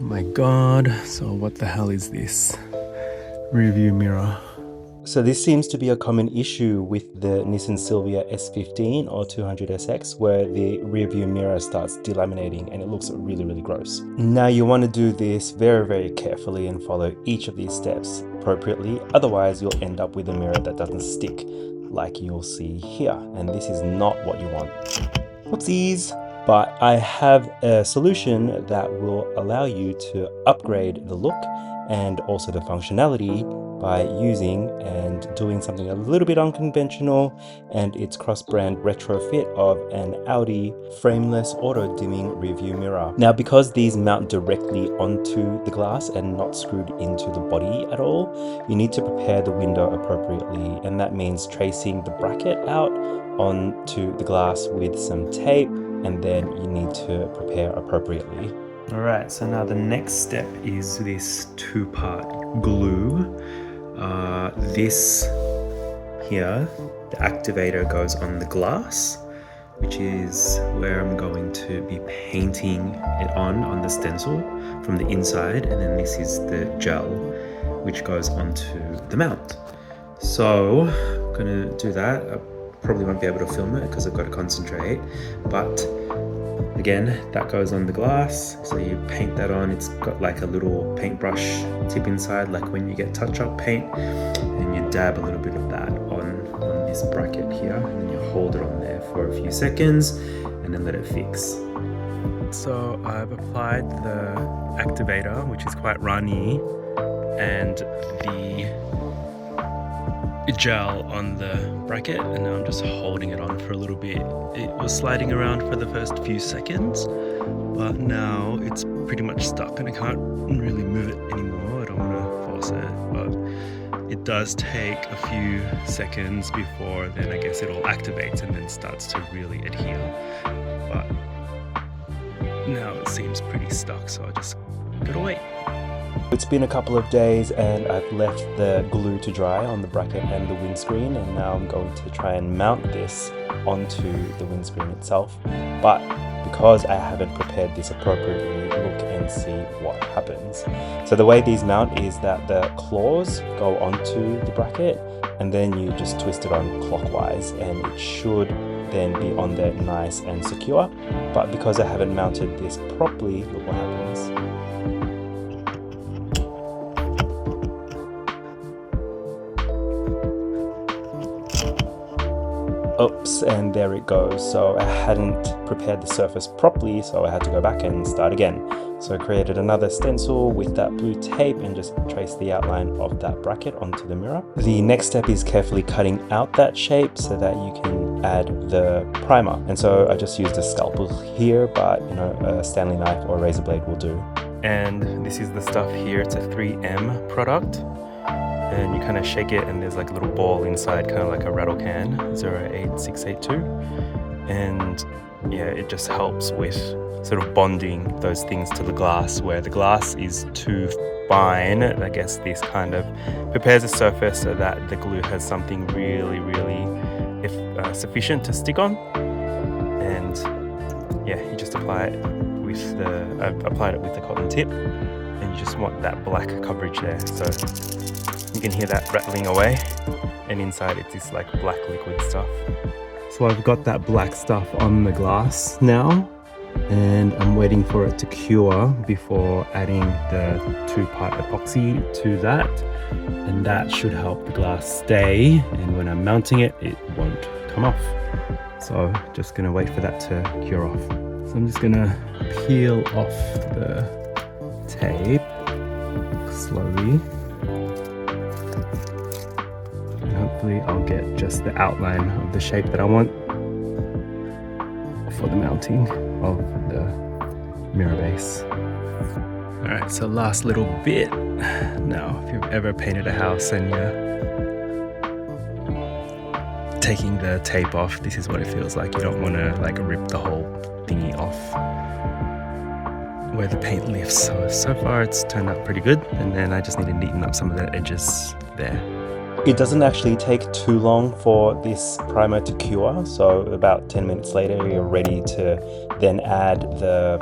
My god, so what the hell is this? Rear view mirror. So this seems to be a common issue with the Nissan Silvia S15 or 200SX, where the rear view mirror starts delaminating and it looks really gross. Now you want to do this very carefully and follow each of these steps appropriately, otherwise you'll end up with a mirror that doesn't stick, like you'll see here, and this is not what you want. Whoopsies! But I have a solution that will allow you to upgrade the look and also the functionality by using and doing something a little bit unconventional, and it's cross-brand retrofit of an Audi frameless auto-dimming rearview mirror. Now, because these mount directly onto the glass and not screwed into the body at all, you need to prepare the window appropriately, and that means tracing the bracket out onto the glass with some tape, and then you need to prepare appropriately. Alright, so now the next step is this two-part glue. This here, the activator goes on the glass, which is where I'm going to be painting it on the stencil from the inside, and then this is the gel which goes onto the mount. So I'm gonna do that. I probably won't be able to film it because I've got to concentrate, but again, that goes on the glass, so you paint that on. It's got like a little paintbrush tip inside, like when you get touch-up paint, and you dab a little bit of that on this bracket here, and then you hold it on there for a few seconds and then let it fix. So I've applied the activator, which is quite runny, and the gel on the bracket, and now I'm just holding it on for a little bit. It was sliding around for the first few seconds, but now it's pretty much stuck and I can't really move it anymore. I don't want to force it, but it does take a few seconds before then I guess it all activates and then starts to really adhere. But now it seems pretty stuck, so I just gotta wait. It's been a couple of days and I've left the glue to dry on the bracket and the windscreen, and now I'm going to try and mount this onto the windscreen itself. But because I haven't prepared this appropriately, look and see what happens. So the way these mount is that the claws go onto the bracket and then you just twist it on clockwise and it should then be on there nice and secure. But because I haven't mounted this properly, look what happens. Oops, and there it goes. So I hadn't prepared the surface properly, so I had to go back and start again. So I created another stencil with that blue tape and just traced the outline of that bracket onto the mirror. The next step is carefully cutting out that shape so that you can add the primer. And so I just used a scalpel here, but you know, a Stanley knife or a razor blade will do. And this is the stuff here. It's a 3M product. And you kind of shake it and there's like a little ball inside, kind of like a rattle can, 08682. And yeah, it just helps with sort of bonding those things to the glass. Where the glass is too fine, I guess this kind of prepares a surface so that the glue has something really sufficient to stick on. And yeah, you just apply it with I've applied it with the cotton tip, and you just want that black coverage there. So you can hear that rattling away, and inside it's this like black liquid stuff. So I've got that black stuff on the glass now, and I'm waiting for it to cure before adding the two-part epoxy to that, and that should help the glass stay, and when I'm mounting it, it won't come off. So just gonna wait for that to cure off. So I'm just gonna peel off the tape slowly. Hopefully I'll get just the outline of the shape that I want for the mounting of the mirror base. Alright, so last little bit. Now, if you've ever painted a house and you're taking the tape off, this is what it feels like. You don't want to like rip the whole thingy off where the paint lifts. So far it's turned out pretty good, and then I just need to neaten up some of the edges there. It doesn't actually take too long for this primer to cure, so about 10 minutes later you're ready to then add the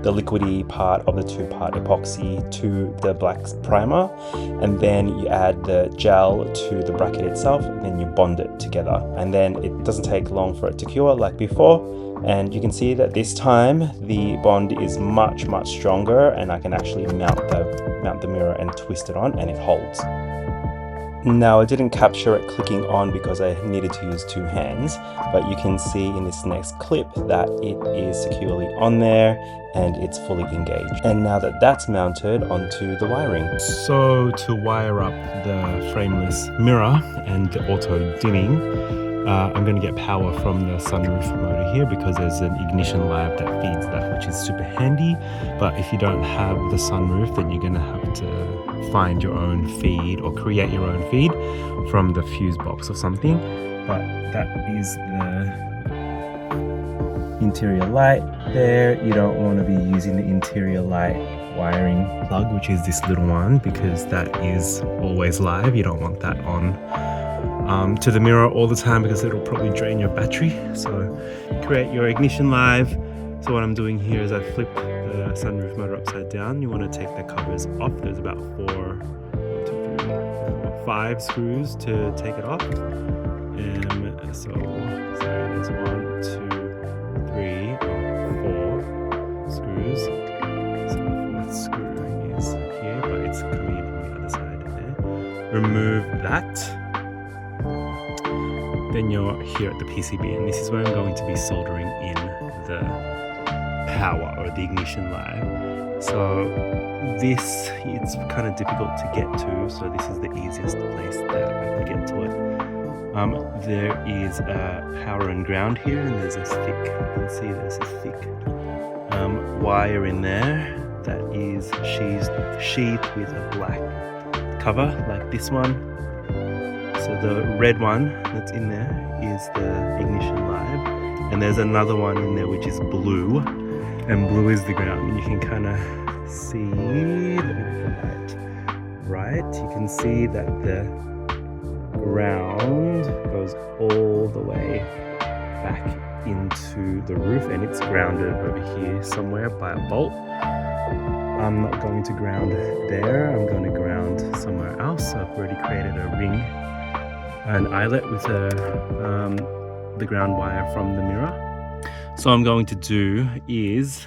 the liquidy part of the 2-part epoxy to the black primer, and then you add the gel to the bracket itself, and then you bond it together, and then it doesn't take long for it to cure like before. And you can see that this time the bond is much stronger, and I can actually mount the mirror and twist it on, and it holds. Now, I didn't capture it clicking on because I needed to use 2 hands, but you can see in this next clip that it is securely on there and it's fully engaged. And now that that's mounted onto the wiring. So to wire up the frameless mirror and the auto dimming, I'm going to get power from the sunroof motor here because there's an ignition live that feeds that, which is super handy. But if you don't have the sunroof, then you're going to have to find your own feed or create your own feed from the fuse box or something. But that is the interior light there. You don't want to be using the interior light wiring plug, which is this little one, because that is always live. You don't want that on to the mirror all the time because it'll probably drain your battery. So create your ignition live. So what I'm doing here is I flip the sunroof motor upside down. You want to take the covers off. There's about 5 screws to take it off. So there's 1, 2, 3, 4 screws. So the 4th screw is here, but it's coming in from the other side there. Remove that. Then you're here at the PCB, and this is where I'm going to be soldering in the power or the ignition live. So this, it's kind of difficult to get to, so this is the easiest place that I can get to it. There is a power and ground here, and there's a thick, you can see there's a thick wire in there that is sheathed with a black cover like this one. So the red one that's in there is the ignition live, and there's another one in there which is blue, and blue is the ground. And you can kind of see, right, you can see that the ground goes all the way back into the roof, and it's grounded over here somewhere by a bolt. I'm not going to ground there, I'm going to ground somewhere else. So I've already created a ring, an eyelet with the ground wire from the mirror. So what I'm going to do is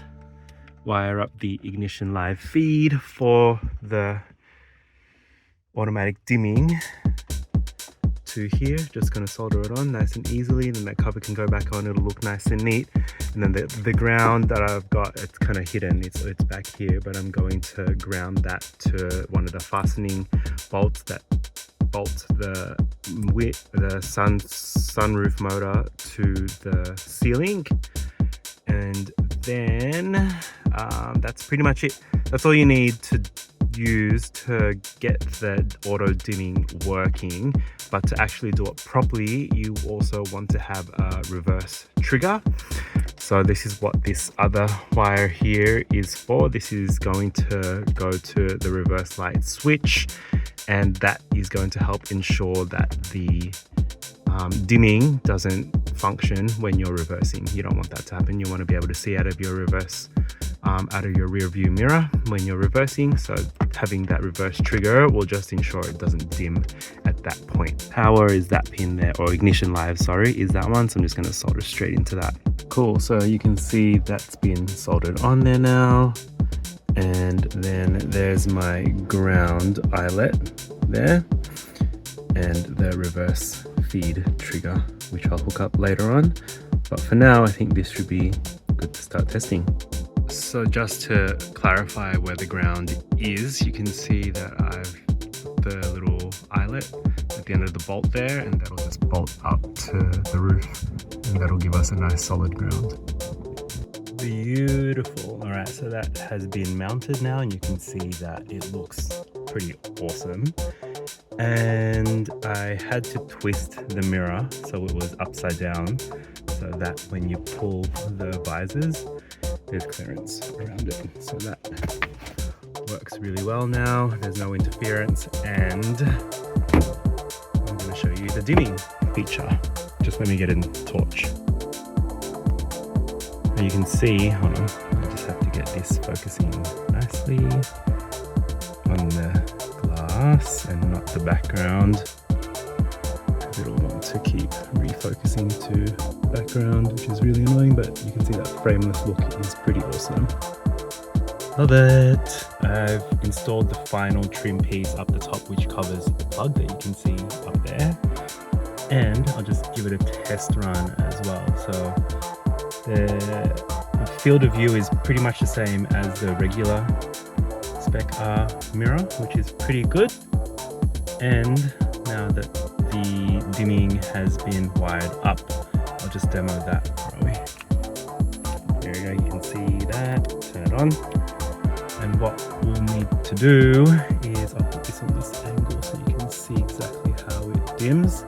wire up the ignition live feed for the automatic dimming to here. Just going to solder it on nice and easily, and then that cover can go back on. It'll look nice and neat. And then the ground that I've got, it's kind of hidden, it's back here, but I'm going to ground that to one of the fastening bolts that bolt the sunroof motor to the ceiling. And then that's pretty much it. That's all you need to use to get the auto dimming working. But to actually do it properly, you also want to have a reverse trigger. So this is what this other wire here is for. This is going to go to the reverse light switch, and that is going to help ensure that the dimming doesn't function when you're reversing. You don't want that to happen. You want to be able to see out of your rear view mirror when you're reversing. So having that reverse trigger will just ensure it doesn't dim at that point. Power is that pin there, or ignition live, sorry, is that one. So I'm just going to solder straight into that. Cool, so you can see that's been soldered on there now. And then there's my ground eyelet there, and the reverse feed trigger, which I'll hook up later on. But for now, I think this should be good to start testing. So just to clarify where the ground is, you can see that I've put the little eyelet at the end of the bolt there, and that'll just bolt up to the roof, and that'll give us a nice solid ground. Beautiful. All right, so that has been mounted now, and you can see that it looks pretty awesome. And I had to twist the mirror so it was upside down, so that when you pull the visors, there's clearance around it. So that works really well now. There's no interference, and I'm going to show you the dimming feature. Just let me get a torch. And you can see, hold on, I just have to get this focusing nicely on the glass and not the background. It'll want to keep refocusing to background, which is really annoying, but you can see that frameless look is pretty awesome. Love it! I've installed the final trim piece up the top, which covers the plug that you can see up there. And I'll just give it a test run as well. So the field of view is pretty much the same as the regular Spec R mirror, which is pretty good. And now that the dimming has been wired up, I'll just demo that for you. There you go, you can see that. Turn it on. And what we'll need to do is, I'll put this on this angle so you can see exactly how it dims,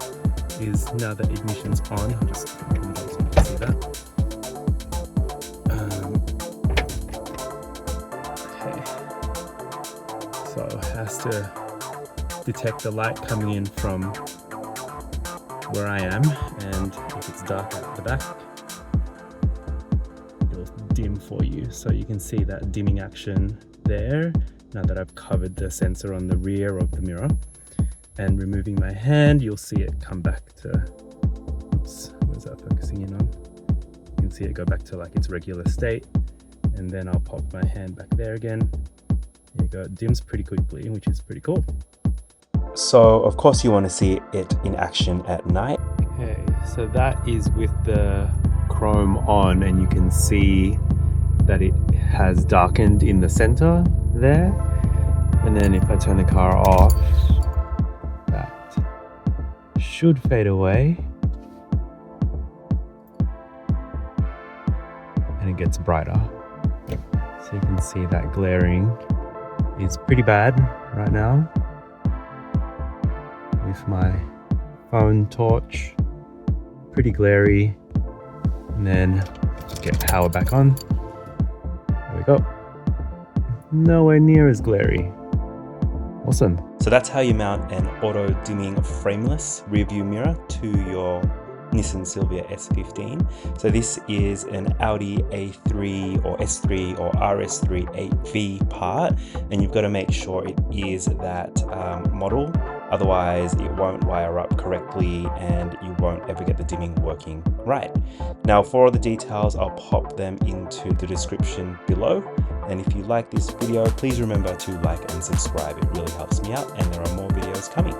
is now that ignition's on, I'll just turn it on so you can see that. Okay. So it has to detect the light coming in from where I am, and if it's dark at the back, it'll dim for you. So you can see that dimming action there now that I've covered the sensor on the rear of the mirror. And removing my hand, you'll see it come back to, oops, where's that focusing in on? You can see it go back to like its regular state, and then I'll pop my hand back there again. There you go, it dims pretty quickly, which is pretty cool. So of course you want to see it in action at night. Okay, so that is with the chrome on, and you can see that it has darkened in the center there. And then if I turn the car off, that should fade away. And it gets brighter. So you can see that glaring is pretty bad right now. With my phone torch, pretty glary. And then just get power back on. There we go. Nowhere near as glary. Awesome. So that's how you mount an auto dimming frameless rear view mirror to your Nissan Silvia S15. So this is an Audi A3 or S3 or RS3 8V part, and you've got to make sure it is that model, otherwise it won't wire up correctly and you won't ever get the dimming working right. Now for all the details, I'll pop them into the description below. And if you like this video, please remember to like and subscribe. It really helps me out, and there are more videos coming.